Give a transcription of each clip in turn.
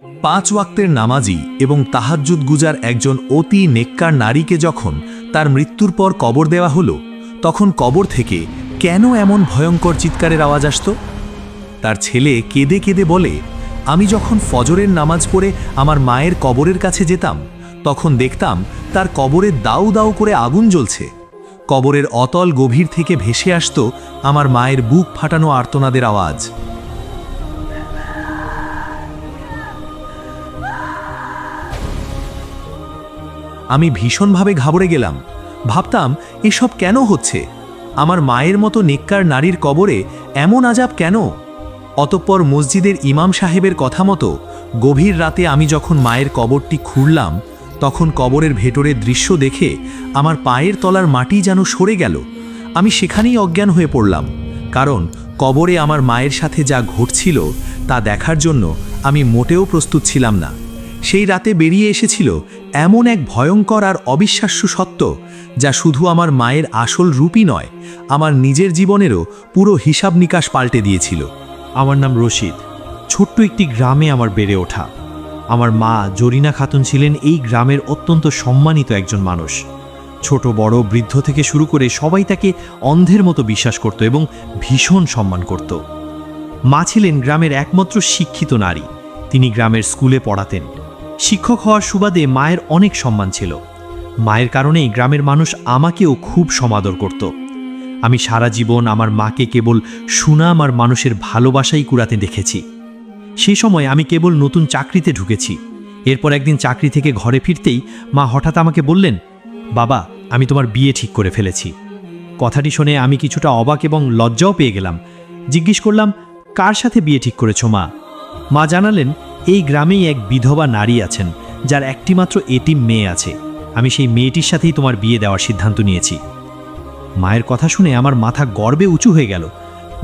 5 ওয়াক্তের নামাজি এবং তাহাজ্জুদ গুজার একজন অতি নেককার নারীকে যখন তার মৃত্যুর পর কবর দেওয়া হলো, তখন কবর থেকে কেন এমন ভয়ঙ্কর চিৎকারের আওয়াজ আসত? তার ছেলে কেঁদে কেঁদে বলে, আমি যখন ফজরের নামাজ পড়ে আমার মায়ের কবরের কাছে যেতাম, তখন দেখতাম তার কবরে দাউ দাউ করে আগুন জ্বলছে। কবরের অতল গভীর থেকে ভেসে আসত আমার মায়ের বুক ফাটানো আর্তনাদের আওয়াজ। আমি ভীষণভাবে ঘাবড়ে গেলাম। ভাবতাম, এসব কেন হচ্ছে? আমার মায়ের মতো নেককার নারীর কবরে এমন আযাব কেন? অতঃপর মসজিদের ইমাম সাহেবের কথা মতো গভীর রাতে আমি যখন মায়ের কবরটি খুঁড়লাম, তখন কবরের ভেতরের দৃশ্য দেখে আমার পায়ের তলার মাটি যেন সরে গেল। আমি সেখানেই অজ্ঞান হয়ে পড়লাম, কারণ কবরে আমার মায়ের সাথে যা ঘটছিল তা দেখার জন্য আমি মোটেও প্রস্তুত ছিলাম না। সেই রাতে বেরিয়ে এসেছিল এমন এক ভয়ঙ্কর আর অবিশ্বাস্য সত্য, যা শুধু আমার মায়ের আসল রূপই নয়, আমার নিজের জীবনেরও পুরো হিসাব নিকাশ পাল্টে দিয়েছিল। আমার নাম রশিদ। ছোট্ট একটি গ্রামে আমার বেড়ে ওঠা। আমার মা জরিনা খাতুন ছিলেন এই গ্রামের অত্যন্ত সম্মানিত একজন মানুষ। ছোট বড় বৃদ্ধ থেকে শুরু করে সবাই তাকে অন্ধের মতো বিশ্বাস করত এবং ভীষণ সম্মান করত। মা ছিলেন গ্রামের একমাত্র শিক্ষিত নারী। তিনি গ্রামের স্কুলে পড়াতেন। শিক্ষক হওয়ার সুবাদে মায়ের অনেক সম্মান ছিল। মায়ের কারণেই গ্রামের মানুষ আমাকেও খুব সমাদর করত। আমি সারা জীবন আমার মাকে কেবল সুনাম আর মানুষের ভালোবাসাই কুড়াতে দেখেছি। সেই সময় আমি কেবল নতুন চাকরিতে ঢুকেছি। এরপর একদিন চাকরি থেকে ঘরে ফিরতেই মা হঠাৎ আমাকে বললেন, বাবা, আমি তোমার বিয়ে ঠিক করে ফেলেছি। কথাটি শুনে আমি কিছুটা অবাক এবং লজ্জাও পেয়ে গেলাম। জিজ্ঞেস করলাম, কার সাথে বিয়ে ঠিক করেছো মা? মা জানালেন, এই গ্রামেই এক বিধবা নারী আছেন যার একটিমাত্র এতিম মেয়ে আছে। আমি সেই মেয়েটির সাথেই তোমার বিয়ে দেওয়ার সিদ্ধান্ত নিয়েছি। মায়ের কথা শুনে আমার মাথা গর্বে উঁচু হয়ে গেল।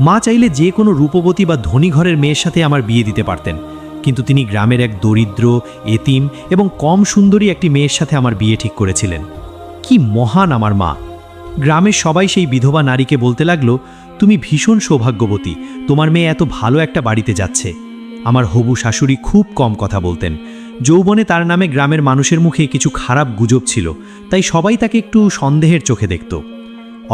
মা চাইলে যে কোনো রূপবতী বা ধনী ঘরের মেয়ের সাথে আমার বিয়ে দিতে পারতেন, কিন্তু তিনি গ্রামের এক দরিদ্র, এতিম এবং কম সুন্দরী একটি মেয়ের সাথে আমার বিয়ে ঠিক করেছিলেন। কি মহান আমার মা! গ্রামের সবাই সেই বিধবা নারীকে বলতে লাগলো, তুমি ভীষণ সৌভাগ্যবতী, তোমার মেয়ে এত ভালো একটা বাড়িতে যাচ্ছে। আমার হবু শাশুড়ি খুব কম কথা বলতেন। যৌবনে তার নামে গ্রামের মানুষের মুখে কিছু খারাপ গুজব ছিল, তাই সবাই তাকে একটু সন্দেহের চোখে দেখত।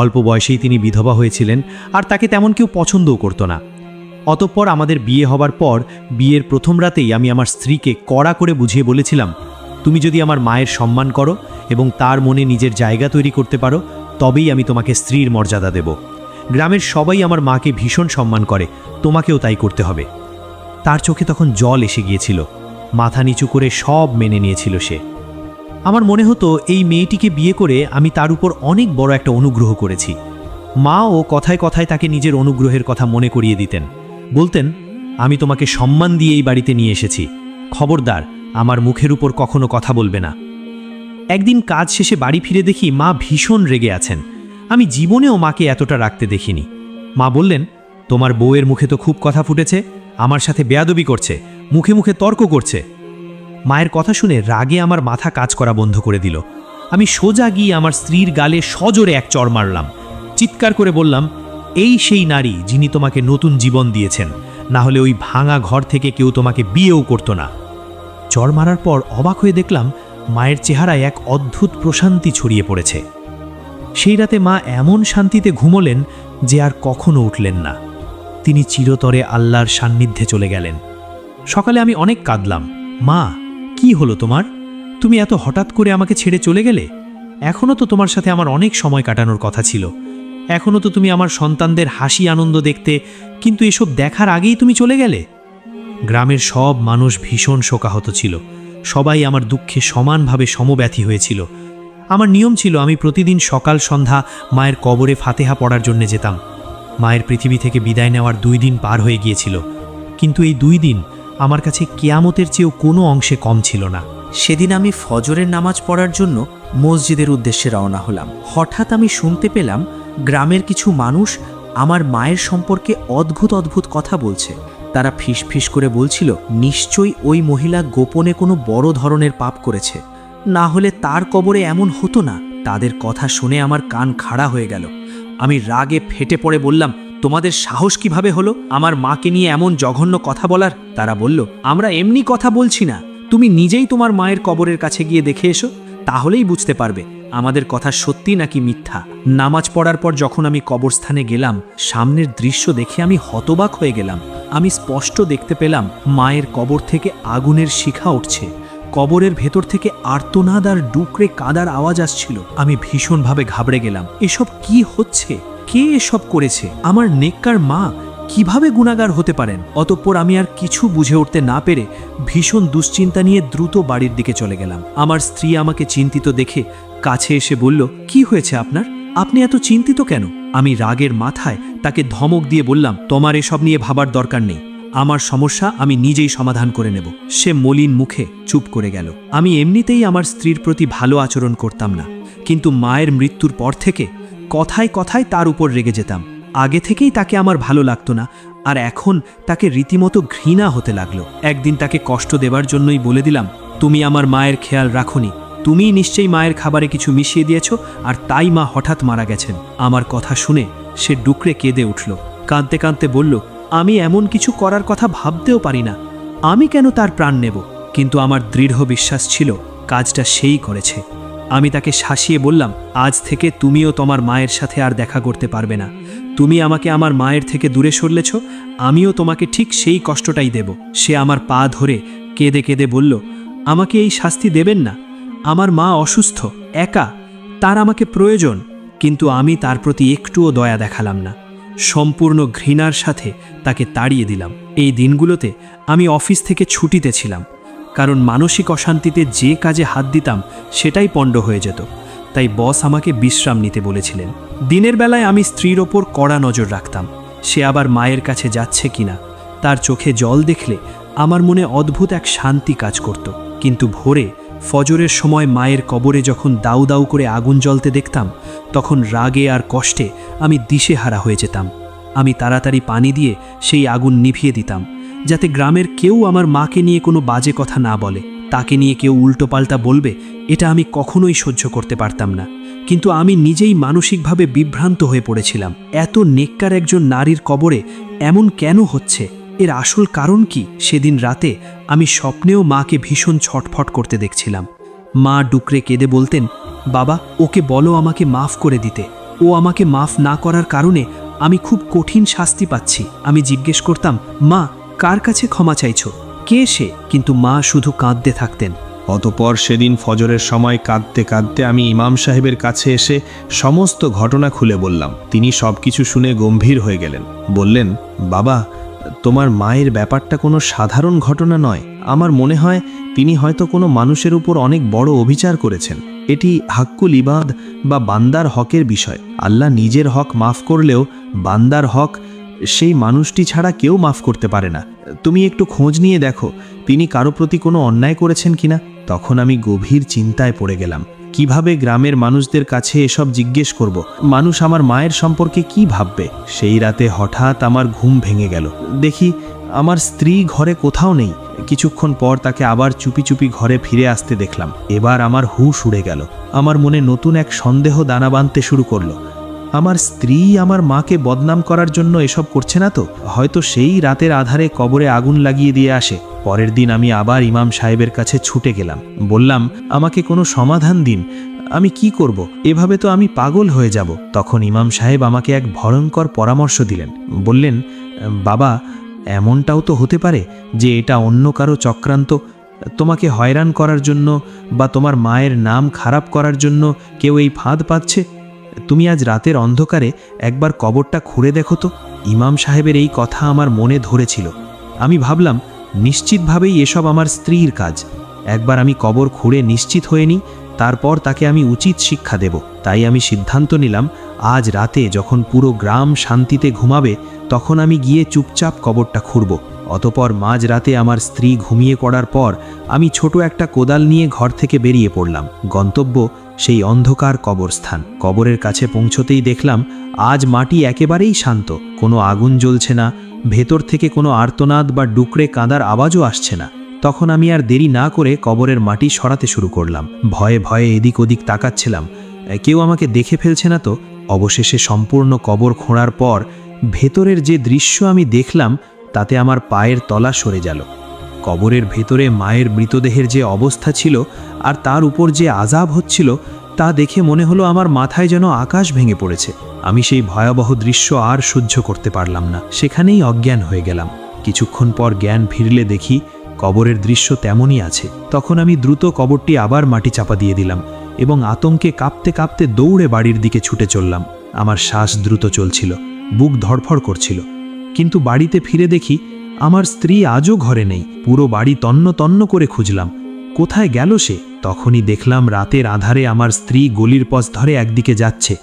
অল্প বয়সেই তিনি বিধবা হয়েছিলেন, আর তাকে তেমন কেউ পছন্দও করত না। অতঃপর আমাদের বিয়ে হবার পর বিয়ের প্রথম রাতেই আমি আমার স্ত্রীকে কড়া করে বুঝিয়ে বলেছিলাম, তুমি যদি আমার মায়ের সম্মান করো এবং তার মনে নিজের জায়গা তৈরি করতে পারো, তবেই আমি তোমাকে স্ত্রীর মর্যাদা দেব। গ্রামের সবাই আমার মাকে ভীষণ সম্মান করে, তোমাকেও তাই করতে হবে। তার চোখে তখন জল এসে গিয়েছিল। মাথা নিচু করে সব মেনে নিয়েছিল সে। আমার মনে হতো এই মেয়েটিকে বিয়ে করে আমি তার উপর অনেক বড় একটা অনুগ্রহ করেছি। মা ও কথায় কথায় তাকে নিজের অনুগ্রহের কথা মনে করিয়ে দিতেন। বলতেন, আমি তোমাকে সম্মান দিয়ে এই বাড়িতে নিয়ে এসেছি, খবরদার আমার মুখের উপর কখনো কথা বলবে না। একদিন কাজ শেষে বাড়ি ফিরে দেখি মা ভীষণ রেগে আছেন। আমি জীবনেও মাকে এতটা রাখতে দেখিনি। মা বললেন, তোমার বউয়ের মুখে তো খুব কথা ফুটেছে, আমার সাথে বেয়াদবি করছে, মুখে মুখে তর্ক করছে। মায়ের কথা শুনে রাগে আমার মাথা কাজ করা বন্ধ করে দিল। আমি সোজা গিয়ে আমার স্ত্রীর গালে সজোরে এক চড় মারলাম। চিৎকার করে বললাম, এই সেই নারী যিনি তোমাকে নতুন জীবন দিয়েছেন, না হলে ওই ভাঙা ঘর থেকে কেউ তোমাকে বিয়েও করতো না। চড় মারার পর অবাক হয়ে দেখলাম মায়ের চেহারায় এক অদ্ভুত প্রশান্তি ছড়িয়ে পড়েছে। সেই রাতে মা এমন শান্তিতে ঘুমোলেন যে আর কখনো উঠলেন না। তিনি চিরতরে আল্লাহর সান্নিধ্যে চলে গেলেন। সকালে আমি অনেক কাঁদলাম। মা, কি হলো তোমার? তুমি এত হঠাৎ করে আমাকে ছেড়ে চলে গেলে। এখনও তো তোমার সাথে আমার অনেক সময় কাটানোর কথা ছিল। এখনও তো তুমি আমার সন্তানদের হাসি আনন্দ দেখতে, কিন্তু এসব দেখার আগেই তুমি চলে গেলে। গ্রামের সব মানুষ ভীষণ শোকাহত ছিল। সবাই আমার দুঃখে সমানভাবে সমব্যথী হয়েছিল। আমার নিয়ম ছিল আমি প্রতিদিন সকাল সন্ধ্যা মায়ের কবরে ফাতেহা পড়ার জন্য যেতাম। মায়ের পৃথিবী থেকে বিদায় নেওয়ার 2 দিন পার হয়ে গিয়েছিল, কিন্তু এই 2 দিন আমার কাছে কিয়ামতের চেয়েও কোনো অংশে কম ছিল না। সেদিন আমি ফজরের নামাজ পড়ার জন্য মসজিদের উদ্দেশ্যে রওনা হলাম। হঠাৎ আমি শুনতে পেলাম গ্রামের কিছু মানুষ আমার মায়ের সম্পর্কে অদ্ভুত অদ্ভুত কথা বলছে। তারা ফিসফিস করে বলছিল, নিশ্চয়ই ওই মহিলা গোপনে কোনো বড় ধরনের পাপ করেছে, না হলে তার কবরে এমন হতো না। তাদের কথা শুনে আমার কান খাড়া হয়ে গেল। আমি রাগে ফেটে পড়ে বললাম, তোমাদের সাহস কিভাবে হলো আমার মাকে নিয়ে এমন জঘন্য কথা বলার? তারা বলল, আমরা এমনি কথা বলছি না, তুমি নিজেই তোমার মায়ের কবরের কাছে গিয়ে দেখে এসো, তাহলেই বুঝতে পারবে আমাদের কথা সত্যি নাকি মিথ্যা। নামাজ পড়ার পর যখন আমি কবরস্থানে গেলাম, সামনের দৃশ্য দেখে আমি হতবাক হয়ে গেলাম। আমি স্পষ্ট দেখতে পেলাম মায়ের কবর থেকে আগুনের শিখা উঠছে, কবরের ভেতর থেকে আর্তনাদ আর ডুকরে কাঁদার আওয়াজ আসছিল। আমি ভীষণভাবে ঘাবড়ে গেলাম। এসব কি হচ্ছে? কে এসব করেছে? আমার নেককার মা কিভাবে গুনাহগার হতে পারেন? অতঃপর আমি আর কিছু বুঝে উঠতে না পেরে ভীষণ দুশ্চিন্তা নিয়ে দ্রুত বাড়ির দিকে চলে গেলাম। আমার স্ত্রী আমাকে চিন্তিত দেখে কাছে এসে বলল, কি হয়েছে আপনার? আপনি এত চিন্তিত কেন? আমি রাগের মাথায় তাকে ধমক দিয়ে বললাম, তোমার এসব নিয়ে ভাবার দরকার নেই, আমার সমস্যা আমি নিজেই সমাধান করে নেব। সে মলিন মুখে চুপ করে গেল। আমি এমনিতেই আমার স্ত্রীর প্রতি ভালো আচরণ করতাম না, কিন্তু মায়ের মৃত্যুর পর থেকে কথায় কথায় তার উপর রেগে যেতাম। আগে থেকেই তাকে আমার ভালো লাগতো না, আর এখন তাকে রীতিমতো ঘৃণা হতে লাগলো। একদিন তাকে কষ্ট দেবার জন্যই বলে দিলাম, তুমি আমার মায়ের খেয়াল রাখোনি, তুমিই নিশ্চয়ই মায়ের খাবারে কিছু মিশিয়ে দিয়েছ, আর তাই মা হঠাৎ মারা গেছেন। আমার কথা শুনে সে ডুকরে কেঁদে উঠল। কাঁদতে কাঁদতে বলল, আমি এমন কিছু করার কথা ভাবতেও পারি না, আমি কেন তার প্রাণ নেব? কিন্তু আমার দৃঢ় বিশ্বাস ছিল কাজটা সেই করেছে। আমি তাকে শাসিয়ে বললাম, আজ থেকে তুমিও তোমার মায়ের সাথে আর দেখা করতে পারবে না। তুমি আমাকে আমার মায়ের থেকে দূরে সরলেছ, আমিও তোমাকে ঠিক সেই কষ্টটাই দেব। সে আমার পা ধরে কেঁদে কেঁদে বলল, আমাকে এই শাস্তি দেবেন না, আমার মা অসুস্থ, একা, তার আমাকে প্রয়োজন। কিন্তু আমি তার প্রতি একটুও দয়া দেখালাম না, সম্পূর্ণ ঘৃণার সাথে তাকে তাড়িয়ে দিলাম। এই দিনগুলোতে আমি অফিস থেকে ছুটিতে ছিলাম, কারণ মানসিক অশান্তিতে যে কাজে হাত দিতাম সেটাই পণ্ড হয়ে যেত। তাই বস আমাকে বিশ্রাম নিতে বলেছিলেন। দিনের বেলায় আমি স্ত্রীর ওপর কড়া নজর রাখতাম, সে আবার মায়ের কাছে যাচ্ছে কিনা। তার চোখে জল দেখলে আমার মনে অদ্ভুত এক শান্তি কাজ করত। কিন্তু ভোরে ফজরের সময় মায়ের কবরে যখন দাউ দাউ করে আগুন জ্বলতে দেখতাম, তখন রাগে আর কষ্টে আমি দিশেহারা হয়ে যেতাম। আমি তাড়াতাড়ি পানি দিয়ে সেই আগুন নিভিয়ে দিতাম, যাতে গ্রামের কেউ আমার মাকে নিয়ে কোনো বাজে কথা না বলে। তাকে নিয়ে কেউ উল্টোপাল্টা বলবে, এটা আমি কখনোই সহ্য করতে পারতাম না। কিন্তু আমি নিজেই মানসিকভাবে বিভ্রান্ত হয়ে পড়েছিলাম। এত নেককার একজন নারীর কবরে এমন কেন হচ্ছে? এর আসল কারণ কি? সেদিন রাতে আমি স্বপ্নেও মাকে ভীষণ ছটফট করতে দেখছিলাম। মা ডুকরে কেঁদে বলতেন, বাবা, ওকে বলো আমাকে মাফ করে দিতে, ও আমাকে মাফ না করার কারণে আমি খুব কঠিন শাস্তি পাচ্ছি। আমি জিজ্ঞেস করতাম, মা, কার কাছে ক্ষমা চাইছো? কে সে? কিন্তু মা শুধু কাঁদতে থাকতেন। অতপর সেদিন ফজরের সময় কাঁদতে কাঁদতে আমি ইমাম সাহেবের কাছে এসে সমস্ত ঘটনা খুলে বললাম। তিনি সবকিছু শুনে গম্ভীর হয়ে গেলেন। বললেন, বাবা, তোমার মায়ের ব্যাপারটা কোনো সাধারণ ঘটনা নয়। আমার মনে হয় তিনি হয়তো কোনো মানুষের উপর অনেক বড় অবিচার করেছেন। এটি হাক্কুল ইবাদ বা বান্দার হকের বিষয়। আল্লাহ নিজের হক মাফ করলেও বান্দার হক সেই মানুষটি ছাড়া কেউ মাফ করতে পারে না। তুমি একটু খোঁজ নিয়ে দেখো তিনি কারো প্রতি কোনো অন্যায় করেছেন কিনা। তখন আমি গভীর চিন্তায় পড়ে গেলাম। কিভাবে গ্রামের মানুষদের কাছে এসব জিজ্ঞেস করব? মানুষ আমার মায়ের সম্পর্কে কি ভাববে? সেই রাতে হঠাৎ আমার ঘুম ভেঙে গেল। দেখি আমার স্ত্রী ঘরে কোথাও নেই। কিছুক্ষণ পর তাকে আবার চুপি চুপি ঘরে ফিরে আসতে দেখলাম। এবার আমার হুঁশ উড়ে গেল। আমার মনে নতুন এক সন্দেহ দানা বাঁধতে শুরু করলো। আমার স্ত্রী আমার মাকে বদনাম করার জন্য এসব করছে না তো? হয়তো সেই রাতের আধারে কবরে আগুন লাগিয়ে দিয়ে আসে। পরের দিন আমি আবার ইমাম সাহেবের কাছে ছুটে গেলাম। বললাম, আমাকে কোনো সমাধান দিন, আমি কি করব? এভাবে তো আমি পাগল হয়ে যাব। তখন ইমাম সাহেব আমাকে এক ভয়ঙ্কর পরামর্শ দিলেন। বললেন, বাবা, এমনটাও তো হতে পারে যে এটা অন্য কারো চক্রান্ত। তোমাকে হয়রান করার জন্য বা তোমার মায়ের নাম খারাপ করার জন্য কেউ এই ফাঁদ পাচ্ছে। তুমি আজ রাতের অন্ধকারে একবার কবরটা খুঁড়ে দেখো তো। ইমাম সাহেবের এই কথা আমার মনে ধরেছিল। আমি ভাবলাম, নিশ্চিতভাবেই এসব আমার স্ত্রীর কাজ। একবার আমি কবর খুঁড়ে নিশ্চিত হয়ে নিই, তারপর তাকে আমি উচিত শিক্ষা দেব। তাই আমি সিদ্ধান্ত নিলাম, আজ রাতে যখন পুরো গ্রাম শান্তিতে ঘুমাবে তখন আমি গিয়ে চুপচাপ কবরটা খুঁড়ব। অতপর মাঝরাতে আমার স্ত্রী ঘুমিয়ে পড়ার পর আমি ছোট একটা কোদাল নিয়ে ঘর থেকে বেরিয়ে পড়লাম। গন্তব্য সেই অন্ধকার কবরস্থান। কবরের কাছে পৌঁছতেই দেখলাম আজ মাটি একেবারেই শান্ত, কোনো আগুন জ্বলছে না, ভেতর থেকে কোনো আর্তনাদ বা ডুকরে কাঁদার আওয়াজও আসছে না। তখন আমি আর দেরি না করে কবরের মাটি সরাতে শুরু করলাম। ভয়ে ভয়ে এদিক ওদিক তাকাচ্ছিলাম, কেউ আমাকে দেখে ফেলছে না তো। অবশেষে সম্পূর্ণ কবর খোঁড়ার পর ভেতরের যে দৃশ্য আমি দেখলাম তাতে আমার পায়ের তলা সরে গেল। কবরের ভেতরে মায়ের মৃতদেহের যে অবস্থা ছিল আর তার উপর যে আযাব হচ্ছিল তা দেখে মনে হলো আমার মাথায় যেন আকাশ ভেঙে পড়েছে। আমি সেই ভয়াবহ দৃশ্য আর সহ্য করতে পারলাম না, সেখানেই অজ্ঞান হয়ে গেলাম। কিছুক্ষণ পর জ্ঞান ফিরলে দেখি কবরের দৃশ্য তেমনই আছে। তখন আমি দ্রুত কবরটি আবার মাটি চাপা দিয়ে দিলাম এবং আতঙ্কে কাঁপতে কাঁপতে দৌড়ে বাড়ির দিকে ছুটে চললাম। আমার শ্বাস দ্রুত চলছিল, বুক ধড়ফড় করছিল। কিন্তু বাড়িতে ফিরে দেখি আমার স্ত্রী আজও ঘরে নেই। পুরো বাড়ি তন্ন তন্ন করে খুঁজলাম, কোথায় গেল সে? তখনই দেখলাম রাতের আধারে আমার স্ত্রী গলির পথ ধরে একদিকে যাচ্ছে।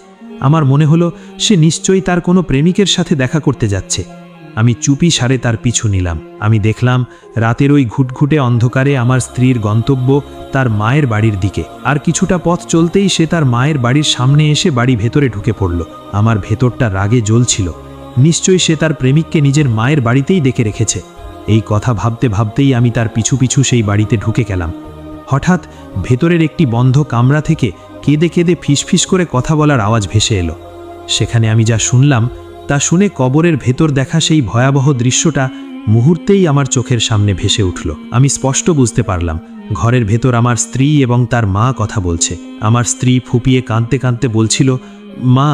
আমার মনে হলো সে নিশ্চয়ই তার কোনো প্রেমিকের সাথে দেখা করতে যাচ্ছে। আমি চুপি সারে তার পিছু নিলাম। আমি দেখলাম রাতের ওই ঘুটঘুটে অন্ধকারে আমার স্ত্রীর গন্তব্য তার মায়ের বাড়ির দিকে। আর কিছুটা পথ চলতেই সে তার মায়ের বাড়ির সামনে এসে বাড়ি ভেতরে ঢুকে পড়ল। আমার ভেতরটা রাগে জ্বলছিল। নিশ্চয়ই সে তার প্রেমিককে নিজের মায়ের বাড়িতেই ডেকে রেখেছে। এই কথা ভাবতে ভাবতেই আমি তার পিছু পিছু সেই বাড়িতে ঢুকে গেলাম। হঠাৎ ভেতরের একটি বন্ধ কামরা থেকে কেঁদে কেঁদে ফিসফিস করে কথা বলার আওয়াজ ভেসে এলো। সেখানে আমি যা শুনলাম তা শুনে কবরের ভেতর দেখা সেই ভয়াবহ দৃশ্যটা মুহূর্তেই আমার চোখের সামনে ভেসে উঠল। আমি স্পষ্ট বুঝতে পারলাম ঘরের ভেতর আমার স্ত্রী এবং তার মা কথা বলছে। আমার স্ত্রী ফুপিয়ে কাঁদতে কাঁদতে বলছিল, মা,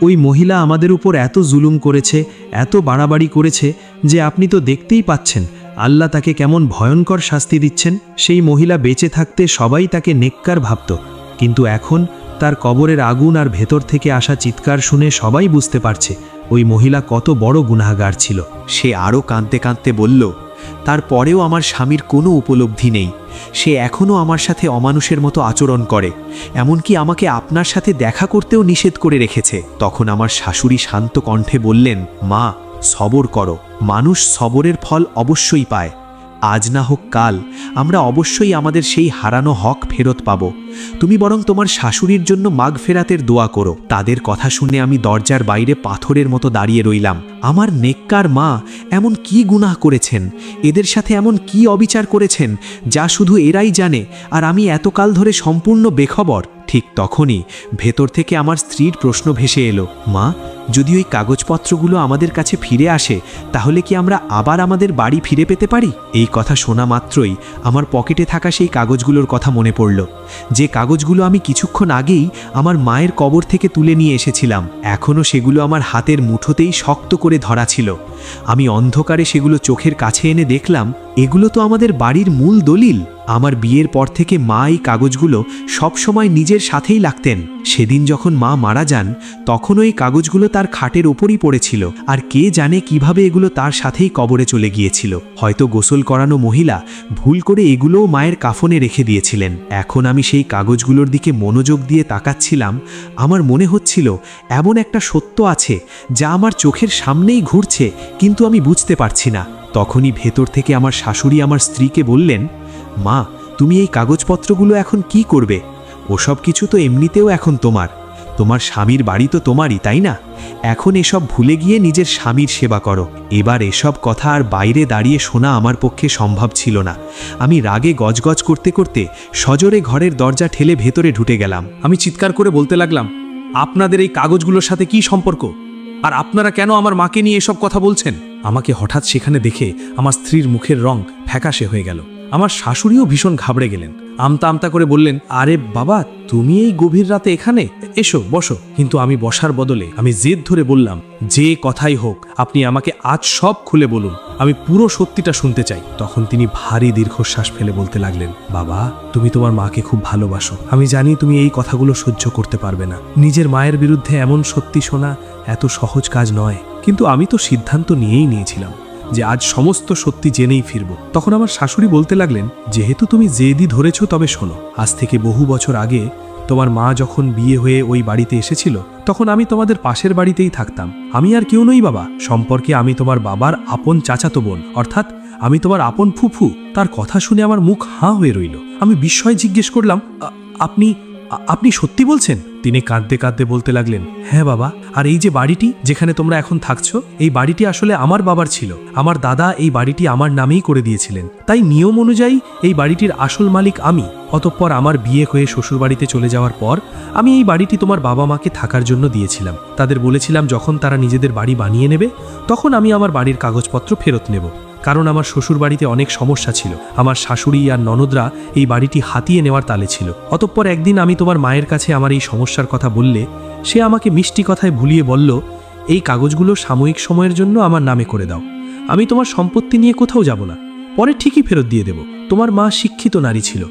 ওই মহিলা আমাদের উপর এত জুলুম করেছে, এত বাড়াবাড়ি করেছে যে আপনি তো দেখতেই পাচ্ছেন আল্লাহ তাকে কেমন ভয়ঙ্কর শাস্তি দিচ্ছেন। সেই মহিলা বেঁচে থাকতে সবাই তাকে নেককার ভাবত, কিন্তু এখন তার কবরের আগুন আর ভেতর থেকে আসা চিৎকার শুনে সবাই বুঝতে পারছে ওই মহিলা কত বড় গুনাহগার ছিল। সে আরও কাঁদতে কাঁদতে বলল, তারপরেও আমার স্বামীর কোনো উপলব্ধি নেই। সে এখনও আমার সাথে অমানুষের মতো আচরণ করে, এমনকি আমাকে আপনার সাথে দেখা করতেও নিষেধ করে রেখেছে। তখন আমার শাশুড়ি শান্ত কণ্ঠে বললেন, মা, সবর করো, মানুষ সবরের ফল অবশ্যই পায়। আজ না হোক কাল আমরা অবশ্যই আমাদের সেই হারানো হক ফেরত পাব। তুমি বরং তোমার শাশুড়ির জন্য মাগফেরাতের দোয়া করো। তাদের কথা শুনে আমি দরজার বাইরে পাথরের মতো দাঁড়িয়ে রইলাম। আমার নেককার মা এমন কি গুনাহ করেছেন, এদের সাথে এমন কি অবিচার করেছেন যা শুধু এরাই জানে, আর আমি এতকাল ধরে সম্পূর্ণ বেখবর। ঠিক তখনই ভেতর থেকে আমার স্ত্রীর প্রশ্ন ভেসে এলো, মা, যদি ওই কাগজপত্রগুলো আমাদের কাছে ফিরে আসে তাহলে কি আমরা আবার আমাদের বাড়ি ফিরে পেতে পারি? এই কথা শোনা মাত্রই আমার পকেটে থাকা সেই কাগজগুলোর কথা মনে পড়ল, যে কাগজগুলো আমি কিছুক্ষণ আগেই আমার মায়ের কবর থেকে তুলে নিয়ে এসেছিলাম। এখনও সেগুলো আমার হাতের মুঠোতেই শক্ত করে ধরা ছিল। আমি অন্ধকারে সেগুলো চোখের কাছে এনে দেখলাম, এগুলো তো আমাদের বাড়ির মূল দলিল। আমার বিয়ের পর থেকে মা এই কাগজগুলো সবসময় নিজের সাথেই রাখতেন। সেদিন যখন মা মারা যান তখন ওই কাগজগুলো তার খাটের ওপরই পড়েছিল, আর কে জানে কিভাবে এগুলো তার সাথেই কবরে চলে গিয়েছিল। হয়তো গোসল করানো মহিলা ভুল করে এগুলোও মায়ের কাফনে রেখে দিয়েছিলেন। এখন আমি সেই কাগজগুলোর দিকে মনোযোগ দিয়ে তাকাচ্ছিলাম। আমার মনে হচ্ছিল এমন একটা সত্য আছে যা আমার চোখের সামনেই ঘুরছে, কিন্তু আমি বুঝতে পারছি না। তখনই ভেতর থেকে আমার শাশুড়ি আমার স্ত্রীকে বললেন, মা, তুমি এই কাগজপত্রগুলো এখন কি করবে? ওসব কিছু তো এমনিতেও এখন তোমার স্বামীর বাড়ি তো তোমারই, তাই না? এখন এসব ভুলে গিয়ে নিজের স্বামীর সেবা করো। এবার এসব কথা আর বাইরে দাঁড়িয়ে শোনা আমার পক্ষে সম্ভব ছিল না। আমি রাগে গজগজ করতে করতে সজোরে ঘরের দরজা ঠেলে ভেতরে ঢুকে গেলাম। আমি চিৎকার করে বলতে লাগলাম, আপনাদের এই কাগজগুলোর সাথে কি সম্পর্ক? আর আপনারা কেন আমার মাকে নিয়ে এসব কথা বলছেন? আমাকে হঠাৎ সেখানে দেখে আমার স্ত্রীর মুখের রং ফ্যাকাশে হয়ে গেল। আমার শাশুড়িও ভীষণ ঘাবড়ে গেলেন। আমতা আমতা করে বললেন, আরে বাবা, তুমি এই গভীর রাতে এখানে? এসো, বসো। কিন্তু আমি বসার বদলে আমি জেদ ধরে বললাম, যে কথাই হোক আপনি আমাকে আজ সব খুলে বলুন, আমি পুরো সত্যিটা শুনতে চাই। তখন তিনি ভারী দীর্ঘশ্বাস ফেলে বলতে লাগলেন, বাবা, তুমি তোমার মাকে খুব ভালোবাসো। আমি জানি তুমি এই কথাগুলো সহ্য করতে পারবে না। নিজের মায়ের বিরুদ্ধে এমন সত্যি শোনা এত সহজ কাজ নয়, কিন্তু আমি তো সিদ্ধান্ত নিয়েই নিয়েছিলাম যে আজ সমস্ত সত্যি জেনেই ফিরব। তখন আমার শাশুড়ি বলতে লাগলেন, যেহেতু তুমি জেদি ধরেছ তবে শোনো। আজ থেকে বহু বছর আগে তোমার মা যখন বিয়ে হয়ে ওই বাড়িতে এসেছিল তখন আমি তোমাদের পাশের বাড়িতেই থাকতাম। আমি আর কেউ নই বাবা, সম্পর্কে আমি তোমার বাবার আপন চাচাতো বোন, অর্থাৎ আমি তোমার আপন ফুফু। তার কথা শুনে আমার মুখ হাঁ হয়ে রইল। আমি বিস্ময়ে জিজ্ঞেস করলাম, আপনি সত্যি বলছেন? তিনি কাঁদতে কাঁদতে বলতে লাগলেন, হ্যাঁ বাবা, আর এই যে বাড়িটি যেখানে তোমরা এখন থাকছো, এই বাড়িটি আসলে আমার বাবার ছিল। আমার দাদা এই বাড়িটি আমার নামেই করে দিয়েছিলেন, তাই নিয়ম অনুযায়ী এই বাড়িটির আসল মালিক আমি। অতঃপর আমার বিয়ে হয়ে শ্বশুরবাড়িতে চলে যাওয়ার পর আমি এই বাড়িটি তোমার বাবা মাকে থাকার জন্য দিয়েছিলাম। তাদের বলেছিলাম যখন তারা নিজেদের বাড়ি বানিয়ে নেবে তখন আমি আমার বাড়ির কাগজপত্র ফেরত নেব, কারণ আমার শ্বশুরবাড়িতে অনেক সমস্যা ছিল। আমার শাশুড়ি আর ননদরা এই বাড়িটি হাতিয়ে নেওয়ার তালে ছিল। অতঃপর একদিন আমি তোমার মায়ের কাছে আমার এই সমস্যার কথা বললে সে আমাকে মিষ্টি কথায় ভুলিয়ে বলল, এই কাগজগুলো সাময়িক সময়ের জন্য আমার নামে করে দাও, আমি তোমার সম্পত্তি নিয়ে কোথাও যাব না, পরে ঠিকই ফেরত দিয়ে দেব। তোমার মা শিক্ষিত নারী ছিল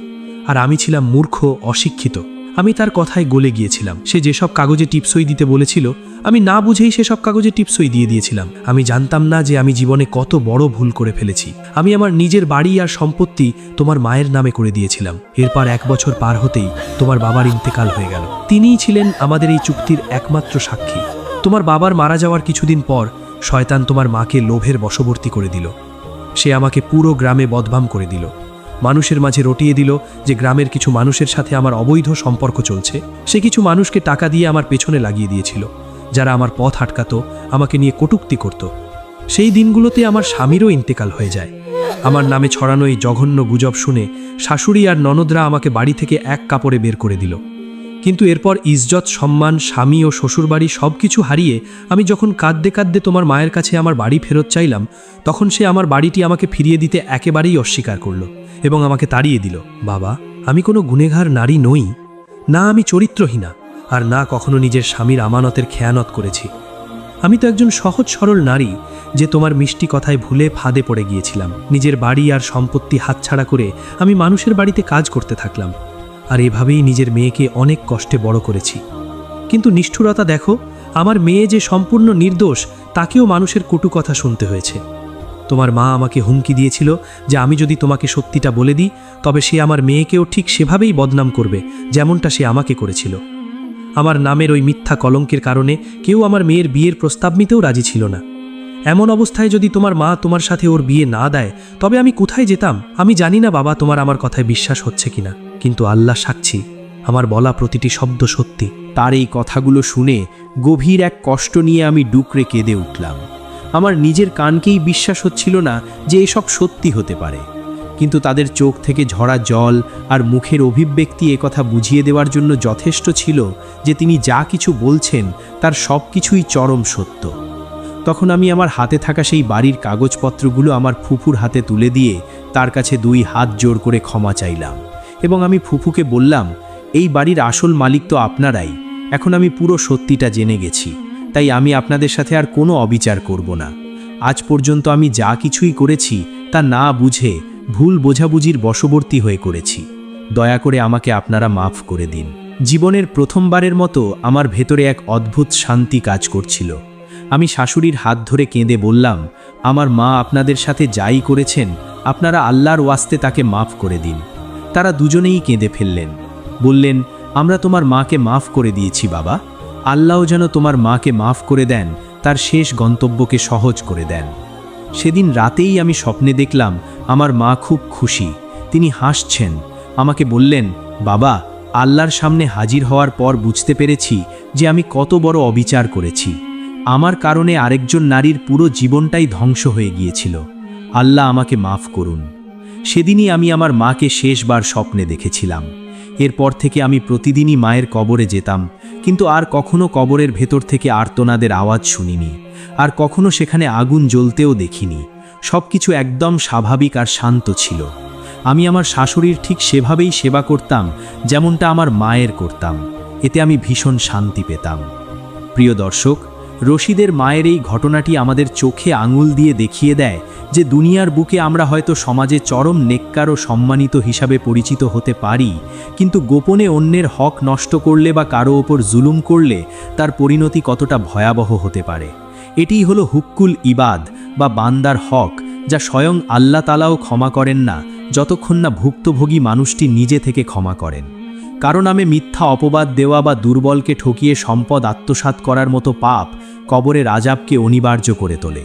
আর আমি ছিলাম মূর্খ অশিক্ষিত। আমি তার কথায় গলে গিয়েছিলাম। সে যেসব কাগজে টিপসই দিতে বলেছিল আমি না বুঝেই সেসব কাগজে টিপসই দিয়ে দিয়েছিলাম। আমি জানতাম না যে আমি জীবনে কত বড় ভুল করে ফেলেছি। আমি আমার নিজের বাড়ি আর সম্পত্তি তোমার মায়ের নামে করে দিয়েছিলাম। এরপর 1 বছর পার হতেই তোমার বাবার ইন্তেকাল হয়ে গেল। তিনিই ছিলেন আমাদের এই চুক্তির একমাত্র সাক্ষী। তোমার বাবার মারা যাওয়ার কিছুদিন পর শয়তান তোমার মাকে লোভের বশবর্তী করে দিল। সে আমাকে পুরো গ্রামে বদনাম করে দিল, মানুষের মাঝে রটিয়ে দিল যে গ্রামের কিছু মানুষের সাথে আমার অবৈধ সম্পর্ক চলছে। সে কিছু মানুষকে টাকা দিয়ে আমার পেছনে লাগিয়ে দিয়েছিল, যারা আমার পথ আটকাতো, আমাকে নিয়ে কটূক্তি করত। সেই দিনগুলোতে আমার স্বামীরও ইন্তেকাল হয়ে যায়। আমার নামে ছড়ানো এই জঘন্য গুজব শুনে শাশুড়ি আর ননদরা আমাকে বাড়ি থেকে এক কাপড়ে বের করে দিল। কিন্তু এরপর ইজ্জত, সম্মান, স্বামী ও শ্বশুরবাড়ি সব কিছু হারিয়ে আমি যখন কাঁদতে কাঁদতে তোমার মায়ের কাছে আমার বাড়ি ফেরত চাইলাম, তখন সে আমার বাড়িটি আমাকে ফিরিয়ে দিতে একেবারেই অস্বীকার করল এবং আমাকে তাড়িয়ে দিল। বাবা, আমি কোনো গুনেগার নারী নই, না আমি চরিত্রহীনা, আর না কখনো নিজের স্বামীর আমানতের খেয়ানত করেছি। আমি তো একজন সহজ সরল নারী যে তোমার মিষ্টি কথায় ভুলে ফাঁদে পড়ে গিয়েছিলাম। নিজের বাড়ি আর সম্পত্তি হাতছাড়া করে আমি মানুষের বাড়িতে কাজ করতে থাকলাম, আর এভাবেই নিজের মেয়েকে অনেক কষ্টে বড় করেছি। কিন্তু নিষ্ঠুরতা দেখো, আমার মেয়ে যে সম্পূর্ণ নির্দোষ তাকেও মানুষের কটু কথা শুনতে হয়েছে। তোমার মা আমাকে হুমকি দিয়েছিল যে আমি যদি তোমাকে সত্যিটা বলে দিই তবে সে আমার মেয়েকেও ঠিক সেভাবেই বদনাম করবে যেমনটা সে আমাকে করেছিল। আমার নামের ওই মিথ্যা কলঙ্কের কারণে কেউ আমার মেয়ের বিয়ের প্রস্তাব নিতেও রাজি ছিল না। এমন অবস্থায় যদি তোমার মা তোমার সাথে ওর বিয়ে না দেয় তবে আমি কোথায় যেতাম? আমি জানি না বাবা তোমার আমার কথায় বিশ্বাস হচ্ছে কিনা, কিন্তু আল্লাহ সাক্ষী, আমার বলা প্রতিটি শব্দ সত্যি। তার এই কথাগুলো শুনে গভীর এক কষ্ট নিয়ে আমি ডুকরে কেঁদে উঠলাম। আমার নিজের কানকেই বিশ্বাস হচ্ছিল না যে এসব সত্যি হতে পারে, কিন্তু তাদের চোখ থেকে ঝরা জল আর মুখের অভিব্যক্তি একথা বুঝিয়ে দেওয়ার জন্য যথেষ্ট ছিল যে তিনি যা কিছু বলছেন তার সব কিছুই চরম সত্য। তখন আমি আমার হাতে থাকা সেই বাড়ির কাগজপত্রগুলো আমার ফুফুর হাতে তুলে দিয়ে তার কাছে 2 হাত জোর করে ক্ষমা চাইলাম এবং আমি ফুফুকে বললাম, এই বাড়ির আসল মালিক তো আপনারাই। এখন আমি পুরো সত্যিটা জেনে গেছি, তাই আমি আপনাদের সাথে আর কোনো অবিচার করব না। আজ পর্যন্ত আমি যা কিছুই করেছি তা না বুঝে ভুল বোঝাবুঝির বশবর্তী হয়ে করেছি। দয়া করে আমাকে আপনারা মাফ করে দিন। জীবনের প্রথমবারের মতো আমার ভেতরে এক অদ্ভুত শান্তি কাজ করছিল। আমি শাশুড়ির হাত ধরে কেঁদে বললাম, আমার মা আপনাদের সাথে যাই করেছেন আপনারা আল্লাহর ওয়াস্তে তাকে মাফ করে দিন। তারা দুজনেই কেঁদে ফেললেন, বললেন, আমরা তোমার মাকে মাফ করে দিয়েছি বাবা। আল্লাহ যেন তোমার মাকে মাফ করে দেন, তার শেষ গন্তব্যকে সহজ করে দেন। সেদিন রাতেই আমি স্বপ্নে দেখলাম আমার মা খুব খুশি, তিনি হাসছেন। আমাকে বললেন, বাবা, আল্লাহর সামনে হাজির হওয়ার পর বুঝতে পেরেছি যে আমি কত বড় অবিচার করেছি। আমার কারণে আরেকজন নারীর পুরো জীবনটাই ধ্বংস হয়ে গিয়েছিল। আল্লাহ আমাকে মাফ করুন। সেদিনই আমি আমার মাকে শেষবার স্বপ্নে দেখেছিলাম। এরপর থেকে আমি প্রতিদিনই মায়ের কবরে যেতাম, কিন্তু আর কখনো কবরের ভেতর থেকে আর্তনাদের আওয়াজ শুনিনি, আর কখনো সেখানে আগুন জ্বলতেও দেখিনি। সব কিছু একদম স্বাভাবিক আর শান্ত ছিল। আমি আমার শাশুড়ির ঠিক সেভাবেই সেবা করতাম যেমনটা আমার মায়ের করতাম। এতে আমি ভীষণ শান্তি পেতাম। প্রিয় দর্শক, রশিদের মায়ের এই ঘটনাটি আমাদের চোখে আঙুল দিয়ে দেখিয়ে দেয় যে দুনিয়ার বুকে আমরা হয়তো সমাজে চরম নেককার ও সম্মানিত হিসাবে পরিচিত হতে পারি, কিন্তু গোপনে অন্যের হক নষ্ট করলে বা কারো ওপর জুলুম করলে তার পরিণতি কতটা ভয়াবহ হতে পারে। এটিই হলো হুক্কুল ইবাদ বা বান্দার হক, যা স্বয়ং আল্লাহ তাআলাও ক্ষমা করেন না যতক্ষণ না ভুক্তভোগী মানুষটি নিজে থেকে ক্ষমা করেন। কারণ নামে মিথ্যা অপবাদ দেওয়া বা দুর্বলকে ঠকিয়ে সম্পদ আত্মসাৎ করার মতো পাপ কবরের আযাবকে অনিবার্য করে তোলে।